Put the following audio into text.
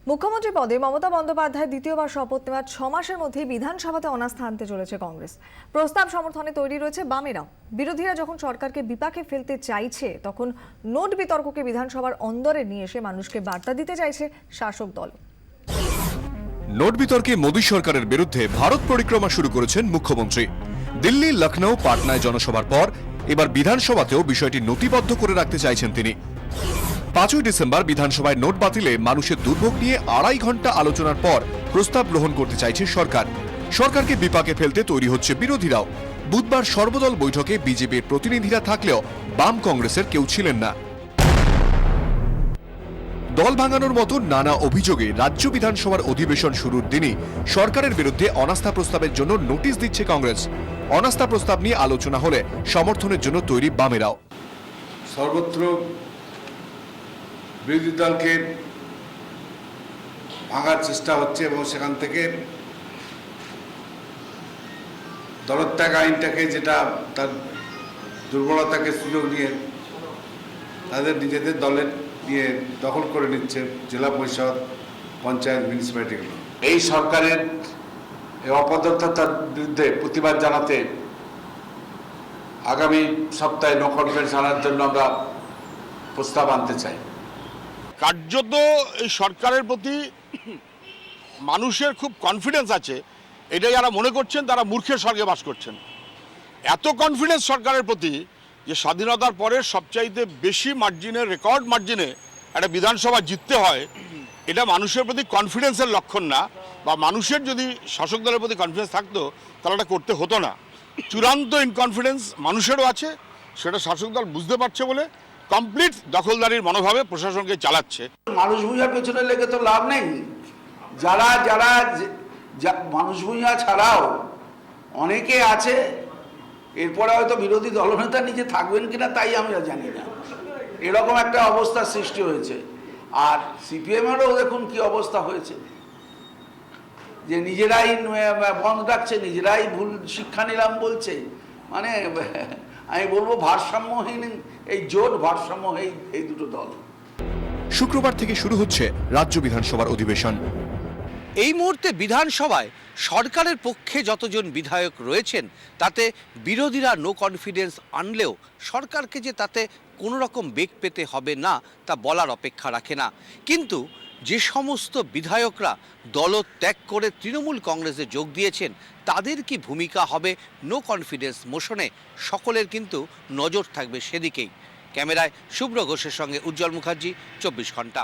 মুখ্যমন্ত্রী পদে মমতা বন্দ্যোপাধ্যায় দ্বিতীয়বার শপথ নেওয়ার 6 মাসের মধ্যেই বিধানসভাতে অনাস্থা আনতে চলেছে কংগ্রেস। প্রস্তাব সমর্থনে তৈরি রয়েছে বামেরাও। বিরোধীরা যখন সরকারকে বিপাকে ফেলতে চাইছে, তখন নোট বিতর্ককে বিধানসভার অন্দরে নিয়ে এসে মানুষকে বার্তা দিতে চাইছে শাসক দল। নোট বিতর্কে মোদী সরকারের বিরুদ্ধে ভারত পরিক্রমা শুরু করেছেন মুখ্যমন্ত্রী। দিল্লি, লখনৌ, পাটনায় জনসভার পর এবার বিধানসভাতেও বিষয়টি নথিবদ্ধ করে রাখতে চাইছেন তিনি। 5ই ডিসেম্বর বিধানসভায় নোট বাতিলে মানুষের দুর্ভোগ নিয়ে 2.5 ঘন্টা আলোচনার পর প্রস্তাব গ্রহণ করতে চাইছে সরকার। সরকারকে বিপাকে ফেলতে তৈরি হচ্ছে বিরোধীরাও। বুধবার সর্বদল বৈঠকে বিজেপির প্রতিনিধিরা থাকলেও বাম কংগ্রেসের কেউ ছিলেন না। দল ভাঙানোর মতো নানা অভিযোগে রাজ্য বিধানসভার অধিবেশন শুরুর দিনই সরকারের বিরুদ্ধে অনাস্থা প্রস্তাবের জন্য নোটিশ দিচ্ছে কংগ্রেস। অনাস্থা প্রস্তাব নিয়ে আলোচনা হলে সমর্থনের জন্য তৈরি বামেরাও। সর্বত্র বিরোধী দলকে ভাঙার চেষ্টা হচ্ছে এবং সেখান থেকে দলত্যাগ আইনটাকে, যেটা তার দুর্বলতাকে সুযোগ নিয়ে তাদের নিজেদের দলের নিয়ে দখল করে নিচ্ছে জেলা পরিষদ, পঞ্চায়েত, মিউনিসিপ্যালিটিগুলো। এই সরকারের এই অপদার্থতার বিরুদ্ধে প্রতিবাদ জানাতে আগামী সপ্তাহে নো কনফিডেন্স আনার জন্য আমরা প্রস্তাব আনতে চাই। কার্যত এই সরকারের প্রতি মানুষের খুব কনফিডেন্স আছে, এটা যারা মনে করছেন তারা মূর্খের স্বর্গে বাস করছেন। এত কনফিডেন্স সরকারের প্রতি যে স্বাধীনতার পরে সবচাইতে বেশি মার্জিনে, রেকর্ড মার্জিনে একটা বিধানসভা জিততে হয়, এটা মানুষের প্রতি কনফিডেন্সের লক্ষণ না। বা মানুষের যদি শাসক দলের প্রতি কনফিডেন্স থাকতো তাহলে এটা করতে হতো না। চূড়ান্ত ইনকনফিডেন্স মানুষেরও আছে, সেটা শাসক দল বুঝতে পারছে বলে কমপ্লিট দখলদারির মনোভাবে প্রশাসনকে চালাচ্ছে। মানুষ ভূঁইয়ার পেছনে লেগে তো লাভ নেই। যারা যারা মানুষ ভূঁইয়া ছাড়াও অনেকে আছে, এরপরে হয়তো বিরোধী দলনেতা নিজে থাকবেন কিনা তাই আমরা জানি না। এরকম একটা অবস্থার সৃষ্টি হয়েছে। আর সিপিএমেরও দেখুন কি অবস্থা হয়েছে, যে নিজেরাই বন্ধ রাখছে, নিজেরাই ভুল শিক্ষা নিলাম বলছে। মানে আমি বলবো ভারসাম্যহীন এই জোট, ভারসাম্যহীন এই দুটো দল। শুক্রবার থেকে শুরু হচ্ছে রাজ্য বিধানসভার অধিবেশন। এই মুহূর্তে বিধানসভায় সরকারের পক্ষে যতজন বিধায়ক রয়েছেন তাতে বিরোধীরা নো কনফিডেন্স আনলেও সরকারকে যে তাতে কোনো রকম বেগ পেতে হবে না তা বলার অপেক্ষা রাখে না। কিন্তু যে সমস্ত বিধায়করা দলত্যাগ করে তৃণমূল কংগ্রেসে যোগ দিয়েছেন তাদের কি ভূমিকা হবে নো কনফিডেন্স মোশনে, সকলের কিন্তু নজর থাকবে সেদিকেই। ক্যামেরায় শুভ্র ঘোষের সঙ্গে উজ্জ্বল মুখার্জি, 24 ঘন্টা।